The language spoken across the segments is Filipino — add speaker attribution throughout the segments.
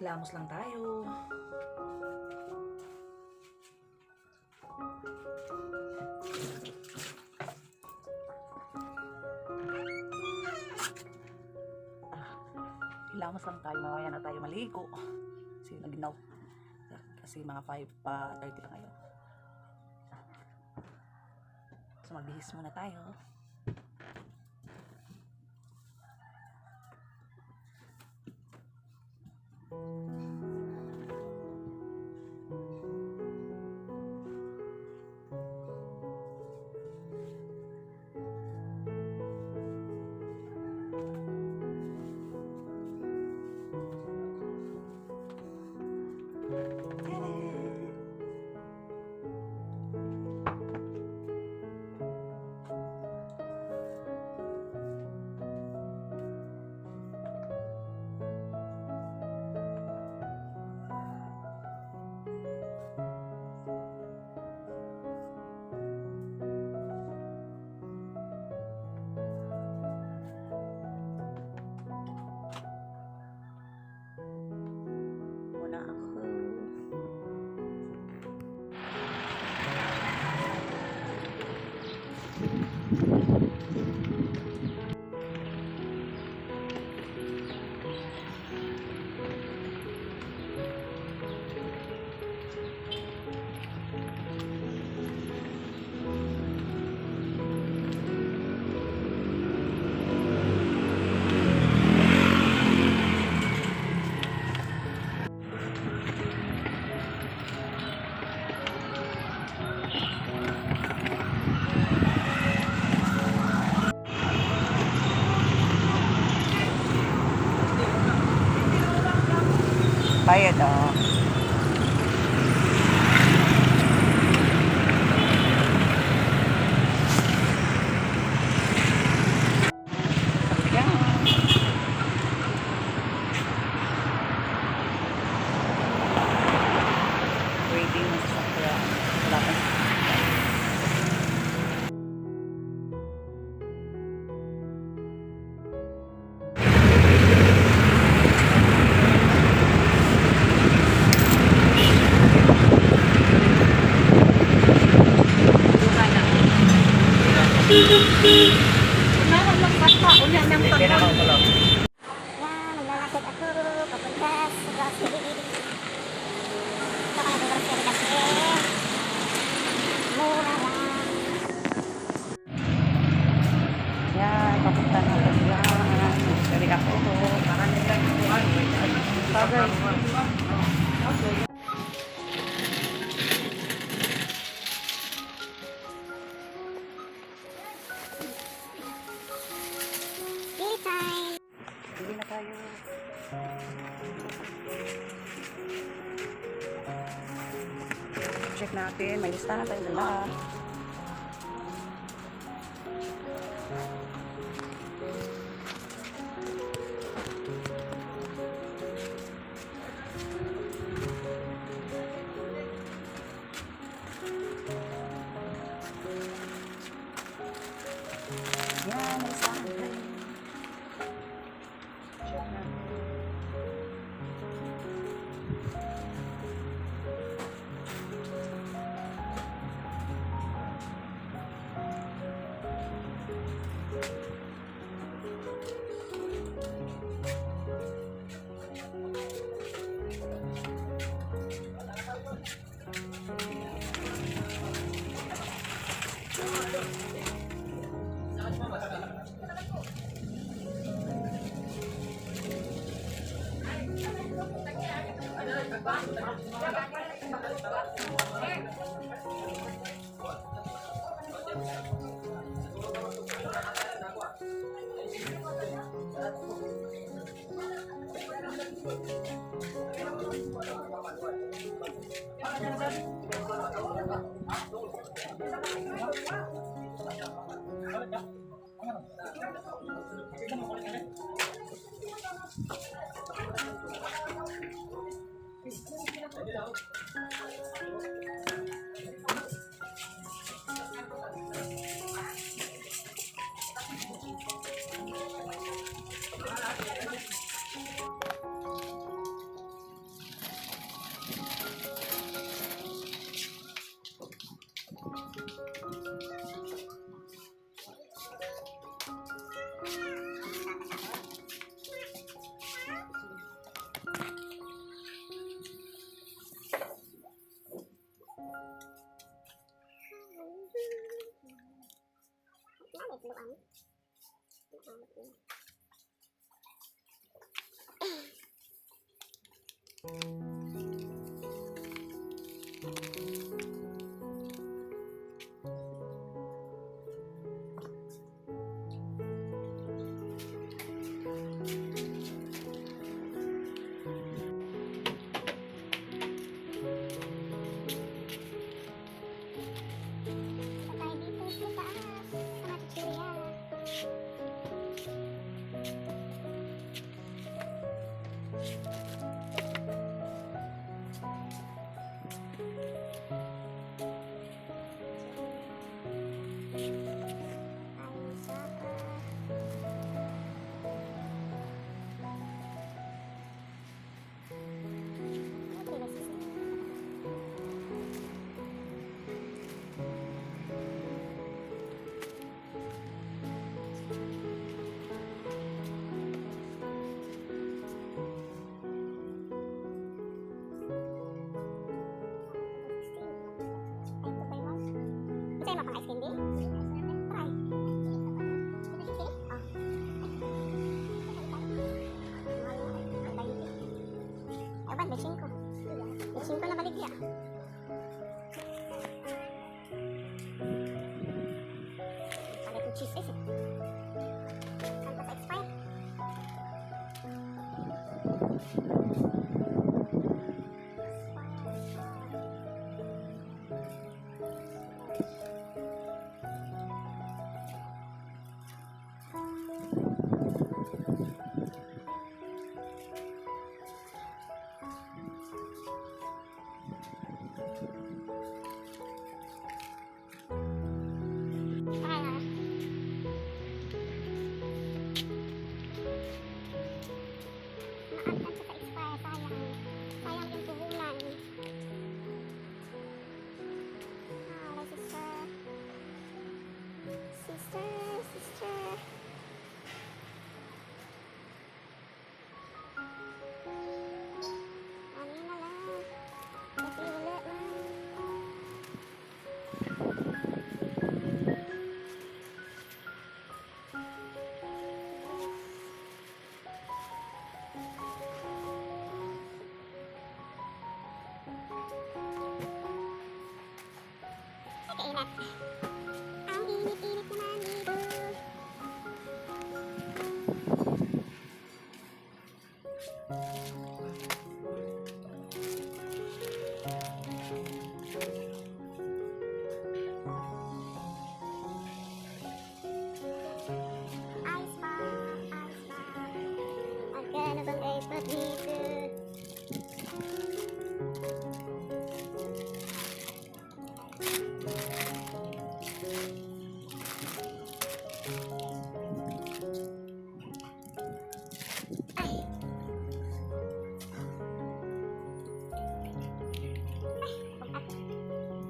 Speaker 1: Lamos lang tayo. Lamos lang tayo. Mamaya na tayo maligo. Kasi mga 5 pa 30 na ngayon. So magbihis muna tayo. Bayad oh. Waiting na sa kaya. Wala pa.
Speaker 2: Maglalakad ako papunta sa grocery. Ito ka na grocery kasi mura lang.
Speaker 1: Yan, papunta na ako yan. Grocery ako. Bagay. Bili na tayo. Check natin. May listahan tayo dala.
Speaker 2: Tayo dito sa taas, sa chichirya. Ayun sa okay na sisi. Saya makan ice candy. Try. Ewan, may 5. May 5 na baligya. Ano itong cheese is eh? Saan pa sa expire? Sister. Ano na lang. Kasi wala na. Kainat. Ang init-init naman dito. Ice bar. Magkano bang ice bar dito?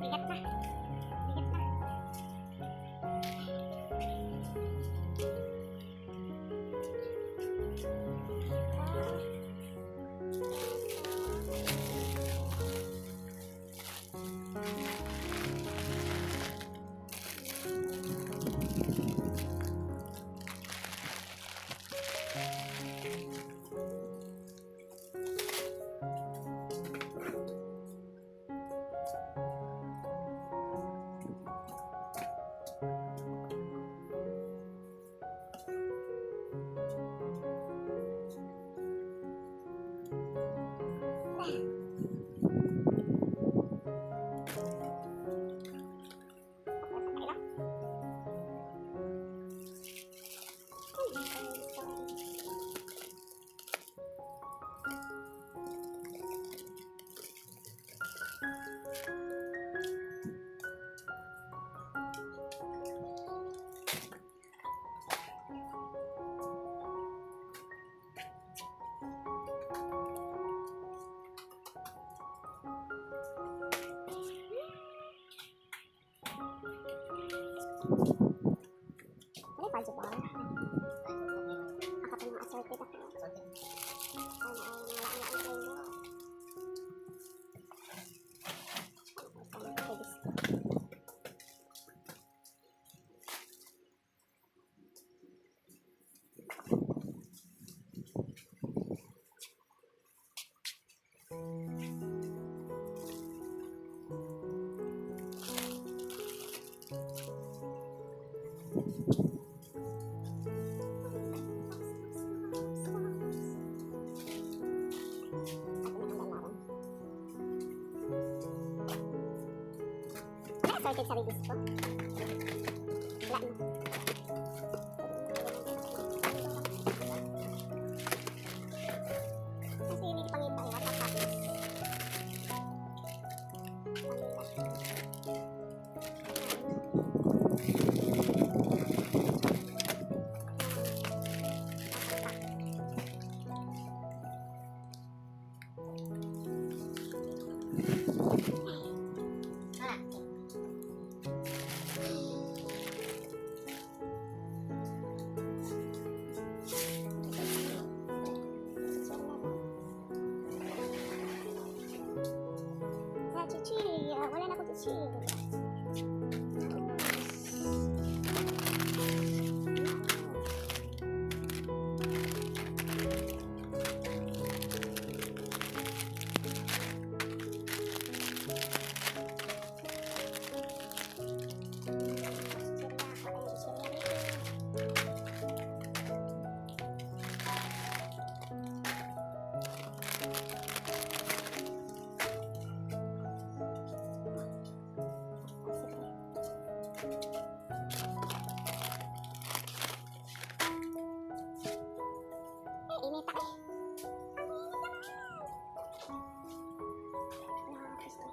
Speaker 2: Bigat na. Ano yung budget ba? Ako pa mga assorted ako. Ano ay wala na ang flavor. Assorted sa release ko. Wala na. Kasi hindi pangita yung tapos. Chichirya, wala na ako chichirya. Init ako eh. Nakakapis na.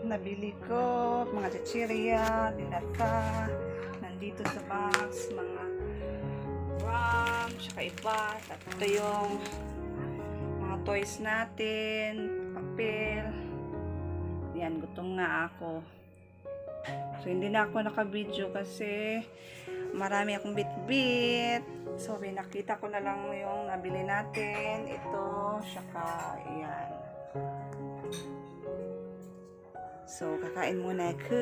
Speaker 1: Nabili ko mga chichirya, dilata, nandito sa box, mga rum, tsaka iba. At ito yung mga toys natin, papel. Yan, gutom nga ako. So, hindi na ako naka-video kasi marami akong bit-bit. So, nakita ko na lang yung nabili natin. Ito, tsaka, yan. So, kakain muna ako.